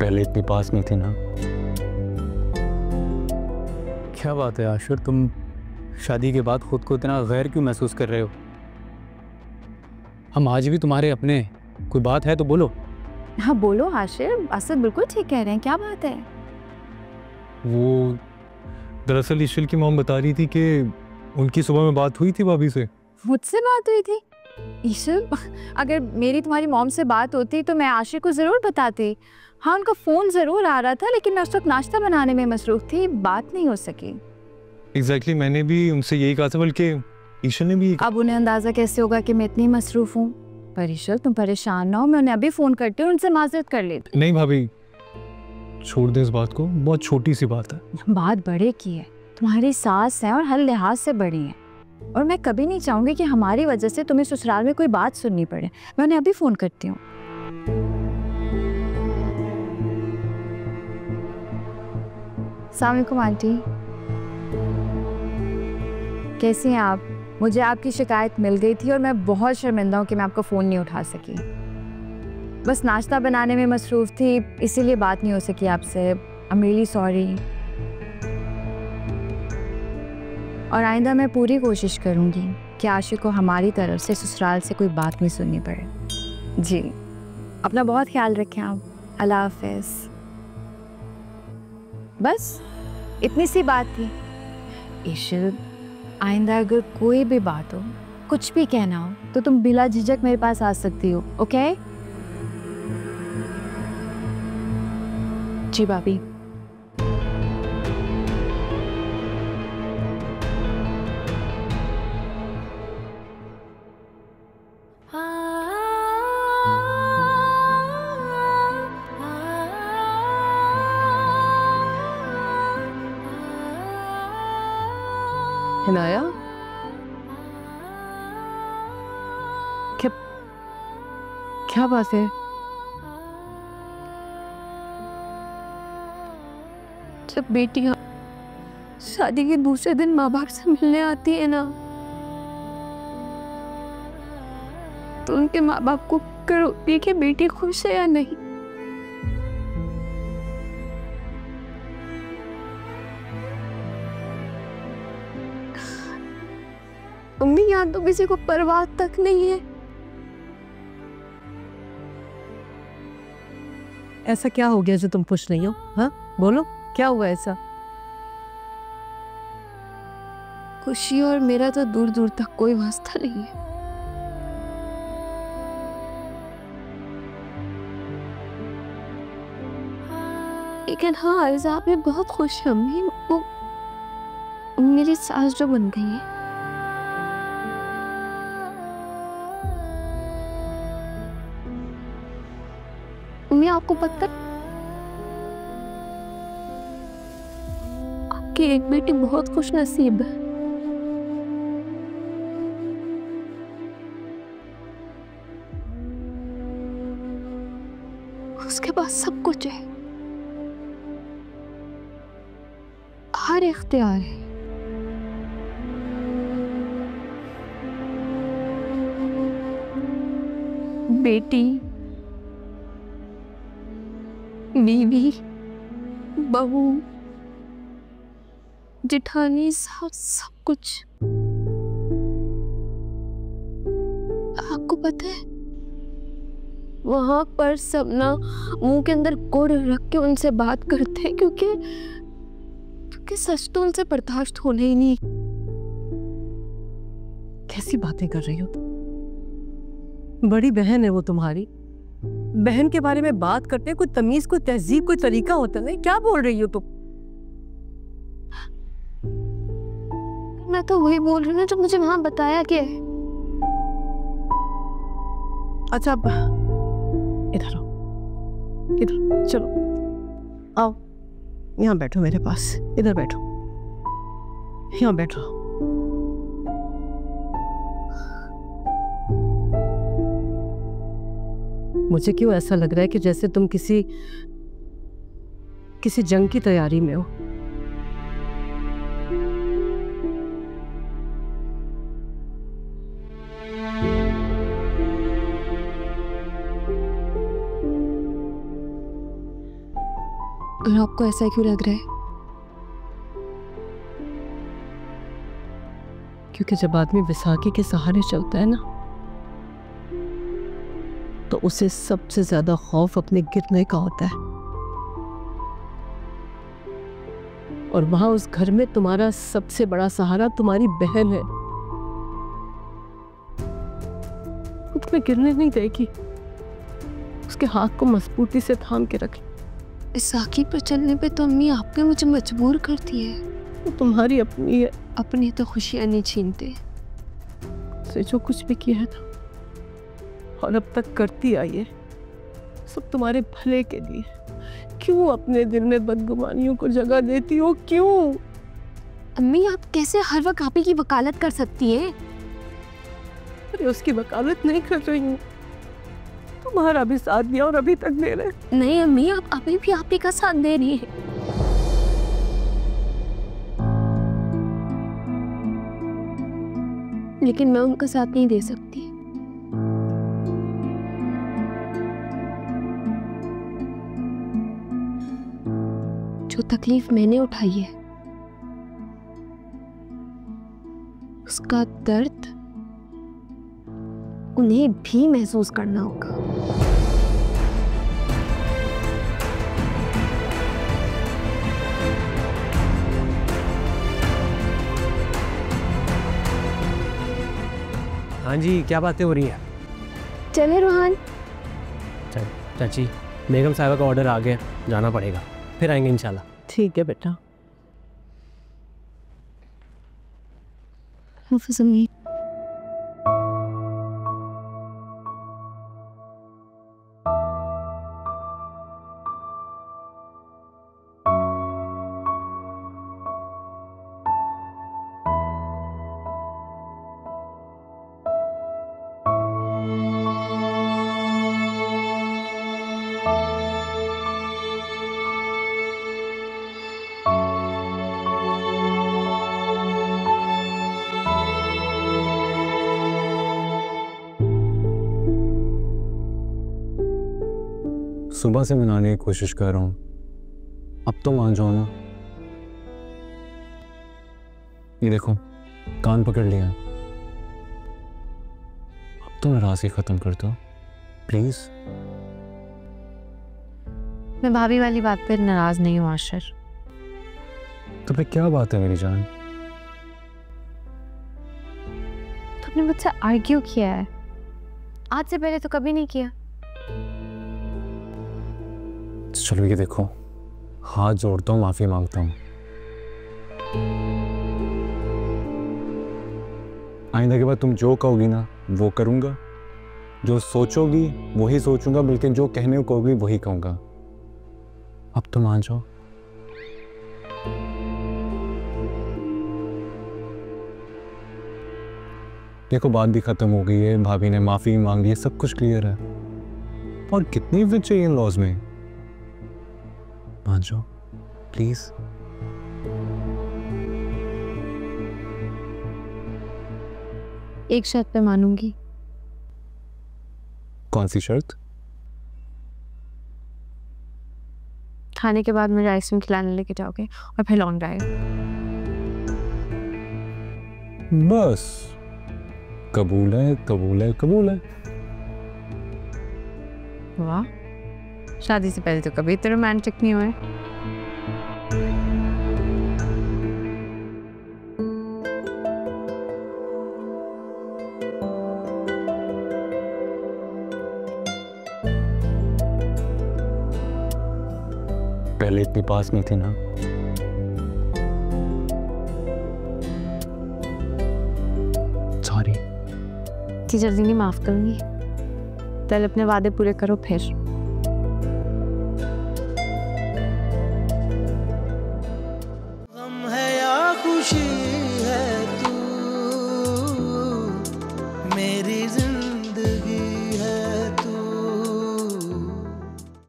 पहले इतनी पास नहीं थी ना। क्या बात है आशिर, तुम शादी के बाद खुद को इतना गैर क्यों महसूस कर रहे हो? हम आज भी तुम्हारे अपने हैं। कोई बात है तो बोलो। हाँ बोलो आशिर, असद बिल्कुल ठीक कह रहे हैं, क्या बात है? वो दरअसल ईशल की मॉम बता रही थी कि उनकी सुबह में बात हुई थी भाभी से। मुझसे बात हुई थी? ईशल, अगर मेरी तुम्हारी मॉम से बात होती तो मैं आशिर को ज़रूर बताती। हाँ उनका फ़ोन ज़रूर आ रहा था, लेकिन मैं उस वक्त नाश्ता बनाने में मसरूफ़ थी, बात नहीं हो सकी। एग्जैक्टली, मैंने भी उनसे यही कहा था, बल्कि ईशल ने भी। अब उन्हें अंदाज़ा कैसे होगा कि मैं इतनी मसरूफ़ हूँ? पर ईशल तुम परेशान ना हो, मैं उन्हें अभी फ़ोन करती हूँ, उनसे माजरत कर लेती। नहीं भाभी, छोड़ दे इस बात को, बहुत छोटी सी बात है। बात बड़े की है, तुम्हारी सास है और हर लिहाज से बड़ी है, और मैं कभी नहीं चाहूँगी कि हमारी वजह से तुम्हें ससुराल में कोई बात सुननी पड़े। मैं उन्हें अभी फ़ोन करती हूँ। अस्सलाम वालेकुम आंटी, कैसी हैं आप? मुझे आपकी शिकायत मिल गई थी और मैं बहुत शर्मिंदा हूँ कि मैं आपका फ़ोन नहीं उठा सकी। बस नाश्ता बनाने में मसरूफ़ थी, इसीलिए बात नहीं हो सकी आपसे। I am really sorry. और आइंदा मैं पूरी कोशिश करूँगी कि आशिक को हमारी तरफ से ससुराल से कोई बात नहीं सुननी पड़े। जी, अपना बहुत ख्याल रखें आप। अल्लाह हाफ़िज़। बस इतनी सी बात थी। ईशल, आइंदा अगर कोई भी बात हो, कुछ भी कहना हो, तो तुम बिला झिझक मेरे पास आ सकती हो, ओके? जी भाभी। हिनाया, क्या क्या बात है? जब बेटियां शादी के दूसरे दिन माँ बाप से मिलने आती है ना, तो उनके माँ बाप को फिक्र होती है कि बेटी खुश है या नहीं। अम्मी, यहाँ तो किसी को परवाह तक नहीं है। ऐसा क्या हो गया जो तुम खुश नहीं हो? हाँ बोलो, क्या हुआ ऐसा? खुशी और मेरा तो दूर दूर तक कोई वास्ता नहीं है। लेकिन हाँ, आयज़ा मैं बहुत खुश हूँ अम्मी, वो मेरी सास जो बन गई है। अम्मी, आपको पता है आपकी एक बेटी बहुत खुश नसीब है। उसके पास सब कुछ है, हर इख्तियार है। बेटी, बीवी, बहू, जिठानी, सब कुछ। आपको पता है वहां पर सब ना मुंह के अंदर गुड़ रख के उनसे बात करते हैं, क्योंकि सच तो उनसे बर्दाश्त होने ही नहीं। कैसी बातें कर रही हो तुम? बड़ी बहन है वो तुम्हारी, बहन के बारे में बात करते हैं, कोई तमीज, कोई तहजीब, कोई तरीका होता है। क्या बोल रही हो तुम? मैं तो वही बोल रही हूँ ना जो मुझे वहां बताया कि। अच्छा अब इधर आओ, इधर चलो, आओ यहाँ बैठो मेरे पास, इधर बैठो, यहाँ बैठो। मुझे क्यों ऐसा लग रहा है कि जैसे तुम किसी जंग की तैयारी में हो। पर आपको ऐसा क्यों लग रहा है? क्योंकि जब आदमी विसाखी के सहारे चलता है ना, तो उसे सबसे ज्यादा खौफ अपने गिरने का होता है। और वहां उस घर में तुम्हारा सबसे बड़ा सहारा तुम्हारी बहन है। वो तुम्हें गिरने नहीं देगी, उसके हाथ को मजबूती से थाम के रख। विसाखी पर चलने पे तो अम्मी आपने मुझे मजबूर कर दिया है। वो तुम्हारी अपनी है। अपनी तो खुशियां नहीं छीनते। से जो कुछ भी किया है ना, और अब तक करती आई है, सब तुम्हारे भले के लिए। क्यों अपने दिल में बदगुमानियों को जगह देती हो? क्यों? अम्मी आप कैसे हर वक्त आप ही की वकालत कर सकती हैं? अरे उसकी वकालत नहीं कर रही हूँ, तुम्हारा भी साथ दिया और अभी तक दे रहे। नहीं अम्मी, आप अभी भी आप ही का साथ दे रही हैं। लेकिन मैं उनका साथ नहीं दे सकती। जो तकलीफ मैंने उठाई है, उसका दर्द उन्हें भी महसूस करना होगा। हाँ जी, क्या बातें हो रही हैं? चले रोहान। चाची, बेगम साहिबा का ऑर्डर आ गया, जाना पड़ेगा, फिर आएंगे इंशाल्लाह। ठीक है बेटा। हाफिज़ अम्मी। सुबह से मनाने की कोशिश कर रहा हूँ, अब तो मान जाओ ना। ये देखो, कान पकड़ लिया, अब तो नाराजगी खत्म कर दो प्लीज। मैं भाभी वाली बात पर नाराज नहीं हूँ आशर। तो फिर क्या बात है मेरी जान? तुमने मुझसे आर्ग्यू किया है, आज से पहले तो कभी नहीं किया। चलो ये देखो, हाथ जोड़ता हूँ, माफी मांगता हूँ। आइंदा के बाद तुम जो कहोगी ना वो करूँगा, जो सोचोगी वही सोचूंगा, बल्कि जो कहने को कहोगी वही कहूँगा। अब तो मान जाओ। देखो बात भी खत्म हो गई है, भाभी ने माफी मांग ली है, सब कुछ क्लियर है। और कितनी इज्जत चाहिए इन लॉज में? मान जाओ प्लीज। एक शर्त पे मानूंगी। कौन सी शर्त? खाने के बाद मुझे आइसक्रीम खिलाने लेके जाओगे और फिर लॉन्ग ड्राइव। बस कबूल है, कबूल है, कबूल है। वाह, शादी से पहले तो कभी इतने रोमांटिक नहीं हुए। पहले इतनी पास नहीं थी ना। सॉरी। इतनी जल्दी नहीं माफ करूंगी, पहले अपने वादे पूरे करो फिर। गम है या खुशी